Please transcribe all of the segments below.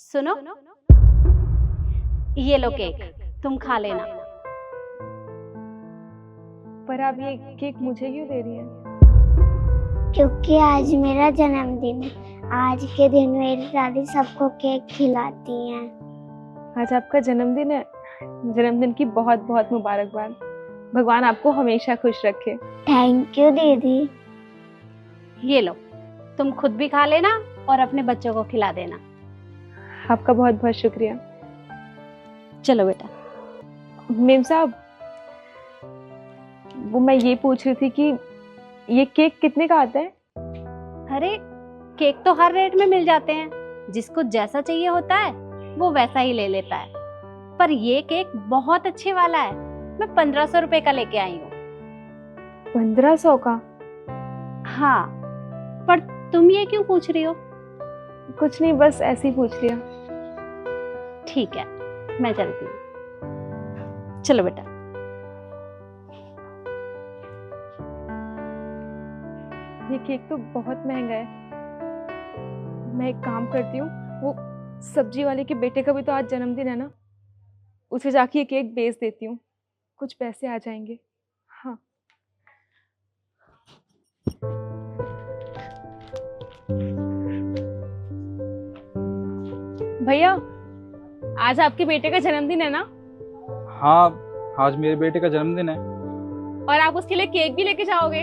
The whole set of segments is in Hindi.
सुनो, ये लो केक, तुम खा लेना। पर आप ये केक मुझे क्यों दे रही हैं? क्योंकि आज मेरा जन्मदिन है। आज के दिन मेरी दादी सबको केक खिलाती हैं। आज आपका जन्मदिन है। जन्मदिन की बहुत बहुत मुबारकबाद। भगवान आपको हमेशा खुश रखे। थैंक यू दीदी। ये लो, तुम खुद भी खा लेना और अपने बच्चों को खिला देना। आपका बहुत बहुत शुक्रिया। चलो बेटा। मेम साहब, वो मैं ये पूछ रही थी कि ये केक कितने का आता है? अरे केक तो हर रेट में मिल जाते हैं, जिसको जैसा चाहिए होता है वो वैसा ही ले लेता है। पर ये केक बहुत अच्छे वाला है, मैं 1500 रुपए का लेके आई हूँ। 1500 का? हाँ, पर तुम ये क्यों पूछ रही हो? कुछ नहीं, बस ऐसे ही पूछ लिया। ठीक है, मैं चलती हूँ। चलो बेटा। ये केक तो बहुत महंगा है। मैं एक काम करती हूँ, वो सब्जी वाले के बेटे का भी तो आज जन्मदिन है ना, उसे जाके ये केक बेच देती हूँ, कुछ पैसे आ जाएंगे। हाँ। भैया, आज आपके बेटे का जन्मदिन है ना? हाँ, आज मेरे बेटे का जन्मदिन है। और आप उसके लिए केक भी लेके जाओगे?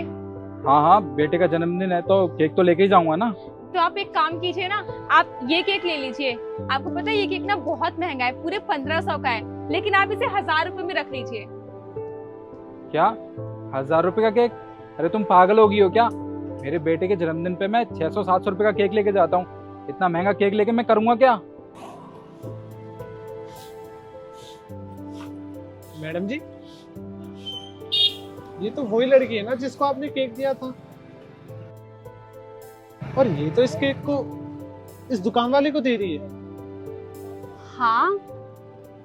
हाँ हाँ, बेटे का जन्मदिन है तो केक तो लेके ही जाऊंगा ना। तो आप एक काम कीजिए ना, आप ये केक ले लीजिए। आपको पता है ये केक ना बहुत महंगा है, पूरे 1500 का है, लेकिन आप इसे 1000 रुपए में रख लीजिए। क्या 1000 रुपए का केक? अरे तुम पागल हो गई हो क्या? मेरे बेटे के जन्मदिन पे मैं 600-700 रुपए का केक लेके जाता हूँ। इतना महंगा केक लेके मैं करूंगा क्या? मैडम जी, ये तो वही लड़की है ना जिसको आपने केक दिया था। और ये तो इस केक को इस दुकान वाले को दे रही है। हाँ,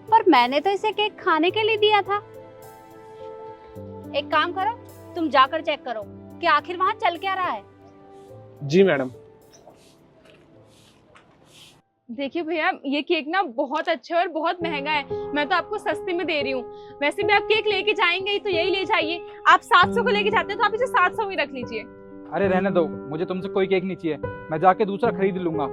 पर मैंने तो इसे केक खाने के लिए दिया था। एक काम करो, तुम जाकर चेक करो कि आखिर वहां चल क्या रहा है। जी मैडम। देखिए भैया, ये केक ना बहुत अच्छा है और बहुत महंगा है। मैं तो आपको सस्ते में दे रही हूँ। वैसे भी आप केक लेके जाएंगे ही तो यही ले जाइए। आप 700 को लेके जाते हो तो आप इसे 700 में रख लीजिए। अरे रहने दो, मुझे तुमसे कोई केक नहीं चाहिए, मैं जाके दूसरा खरीद लूंगा।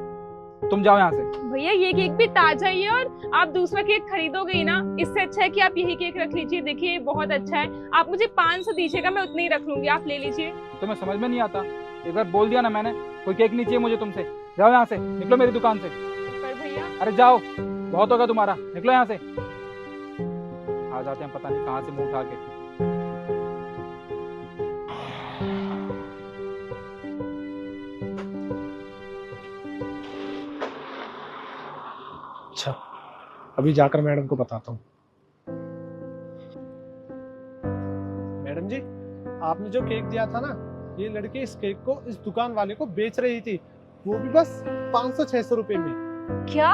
तुम जाओ यहाँ से। भैया, ये केक भी ताजा ही है और आप दूसरा केक खरीदोगे ही ना, इससे अच्छा है कि आप यही केक रख लीजिए। देखिए ये बहुत अच्छा है, आप मुझे 500 दीजिएगा, मैं उतने ही रख लूंगी, आप ले लीजिए। तुम्हें समझ में नहीं आता? एक बार बोल दिया ना मैंने, कोई केक नहीं चाहिए मुझे तुमसे। जाओ यहाँ से, निकलो मेरी दुकान से। पर भैया, अरे जाओ, बहुत होगा तुम्हारा, निकलो यहाँ से। आ जाते हैं पता नहीं कहाँ से मुंह उठा के। अच्छा, अभी जाकर मैडम को बताता हूँ। मैडम जी, आपने जो केक दिया था ना, ये लड़की इस केक को इस दुकान वाले को बेच रही थी, वो भी बस 500-600 रुपए में। क्या?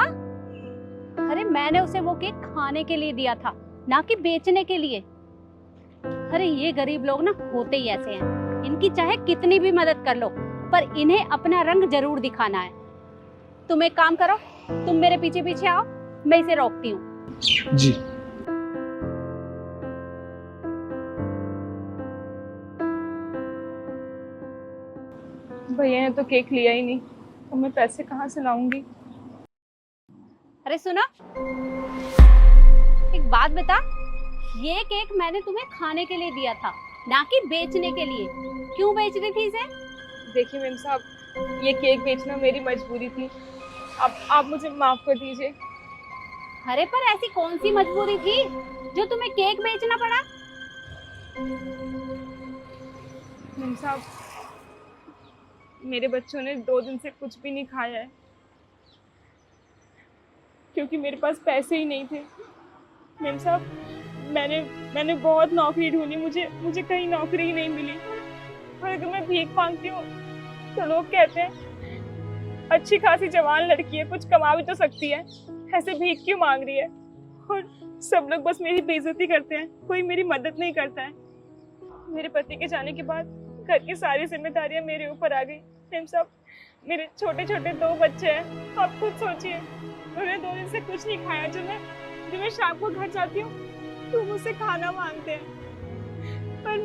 अरे मैंने उसे वो केक खाने के लिए दिया था, ना कि बेचने के लिए। अरे ये गरीब लोग ना होते ही ऐसे हैं, इनकी चाहे कितनी भी मदद कर लो, पर इन्हें अपना रंग जरूर दिखाना है। तुम एक काम करो, तुम मेरे पीछे पीछे आओ, मैं इसे रोकती हूँ। जी। भैया ने तो केक लिया ही नहीं, तो मैं पैसे कहाँ से लाऊंगी? अरे सुनो, एक बात बता, ये केक मैंने तुम्हें खाने के लिए दिया था, ना कि बेचने के लिए। क्यों बेच रही थी इसे? देखिए मेम साहब, ये केक बेचना मेरी मजबूरी थी। अब आप मुझे माफ कर दीजिए। अरे पर ऐसी कौन सी मजबूरी थी जो तुम्हें केक बेचना पड़ा? मेम साहब, मेरे बच्चों ने 2 दिन से कुछ भी नहीं खाया है, क्योंकि मेरे पास पैसे ही नहीं थे। मेम साहब, मैंने बहुत नौकरी ढूंढी, मुझे कहीं नौकरी ही नहीं मिली। और अगर मैं भीख मांगती हूँ तो लोग कहते हैं अच्छी खासी जवान लड़की है, कुछ कमा भी तो सकती है, ऐसे भीख क्यों मांग रही है। और सब लोग बस मेरी बेइज्जती करते हैं, कोई मेरी मदद नहीं करता है। मेरे पति के जाने के बाद घर की सारी जिम्मेदारियां मेरे ऊपर आ गई। मेम साहब, मेरे छोटे छोटे 2 बच्चे हैं, आप खुद सोचिए। उन्होंने 2 दिन से कुछ नहीं खाया। जब मैं शाम को घर जाती हूँ तो मुझसे खाना मांगते हैं, पर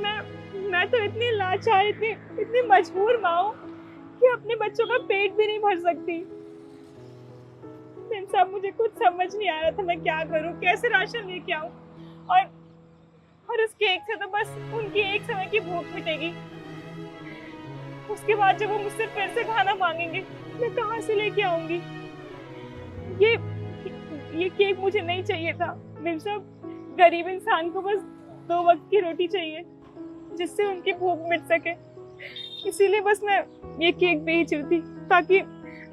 मैं तो इतनी लाचार, इतनी मजबूर माँ हूँ कि अपने बच्चों का पेट भी नहीं भर सकती। मेम साहब, मुझे कुछ समझ नहीं आ रहा था मैं क्या करूँ, कैसे राशन लेके आऊँ, और उस केक से तो बस उनकी एक समय की भूख मिटेगी। उसके बाद जब वो मुझसे फिर से खाना मांगेंगे, मैं कहाँ से लेके आऊंगी? ये केक मुझे नहीं चाहिए था। मेम साहब, गरीब इंसान को बस 2 वक्त की रोटी चाहिए जिससे उनकी भूख मिट सके। इसीलिए बस मैं ये केक बेच रही थी ताकि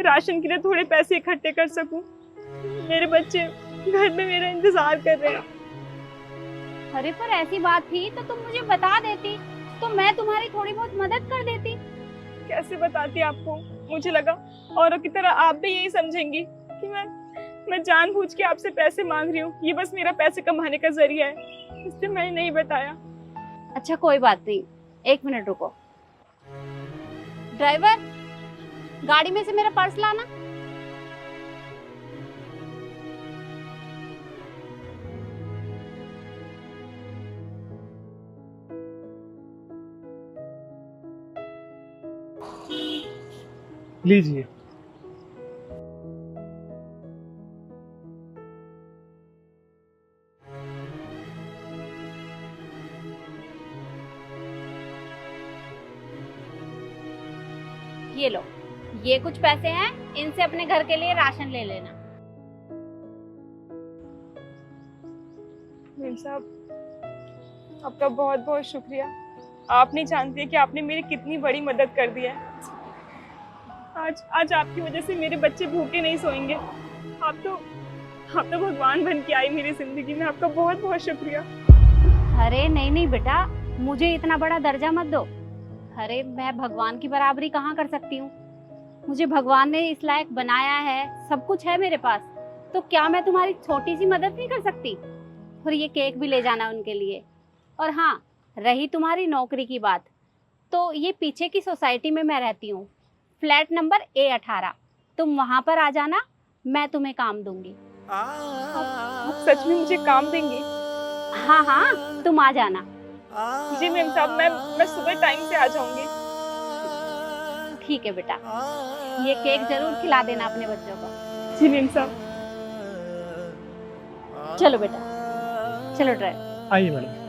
राशन के लिए थोड़े पैसे इकट्ठे कर सकूं। मेरे बच्चे घर में मेरा इंतजार कर रहे हैं। अरे पर ऐसी बात थी तो तुम मुझे बता देती, तो मैं तुम्हारी थोड़ी बहुत मदद कर देती। कैसे बताती आपको? मुझे लगा औरों की तरह आप भी यही समझेंगी कि मैं जानबूझ के आपसे पैसे मांग रही हूँ, ये बस मेरा पैसे कमाने का जरिया है, इसलिए मैंने नहीं बताया। अच्छा कोई बात नहीं, 1 मिनट रुको। ड्राइवर, गाड़ी में से मेरा पर्स लाना। लीजिए। ये लो, ये कुछ पैसे हैं, इनसे अपने घर के लिए राशन ले लेना। मेम साहब, आपका बहुत बहुत शुक्रिया। आप नहीं जानती है कि आपने मेरी कितनी बड़ी मदद कर दी है। आज आपकी वजह से मेरे बच्चे भूखे नहीं सोएंगे। आप तो भगवान बन के आई मेरी जिंदगी में। आपका बहुत बहुत शुक्रिया। अरे नहीं नहीं बेटा, मुझे इतना बड़ा दर्जा मत दो। अरे मैं भगवान की बराबरी कहाँ कर सकती हूँ? मुझे भगवान ने इस लायक बनाया है, सब कुछ है मेरे पास, तो क्या मैं तुम्हारी छोटी सी मदद नहीं कर सकती? और ये केक भी ले जाना उनके लिए। और हाँ, रही तुम्हारी नौकरी की बात, तो ये पीछे की सोसाइटी में मैं रहती हूँ, फ्लैट नंबर A18। तुम वहाँ पर आ जाना, मैं तुम्हें काम दूंगी। आप सच में मुझे काम देंगे? हाँ हाँ, तुम आ जाना। जी मेम साहब, मैं सुबह टाइम से आ जाऊंगी। ठीक है बेटा, ये केक जरूर खिला देना अपने बच्चों को। जी मेम साहब। चलो बेटा, चलो ड्राइवर। आइए मैडम।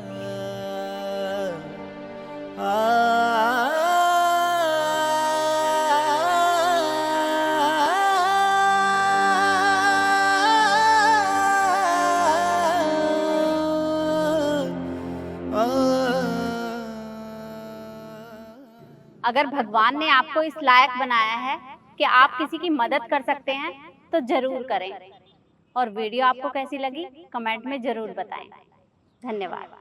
अगर भगवान ने आपको इस लायक बनाया है कि आप किसी की मदद कर सकते हैं, तो जरूर करें। और वीडियो आपको कैसी लगी कमेंट में जरूर बताएं। धन्यवाद।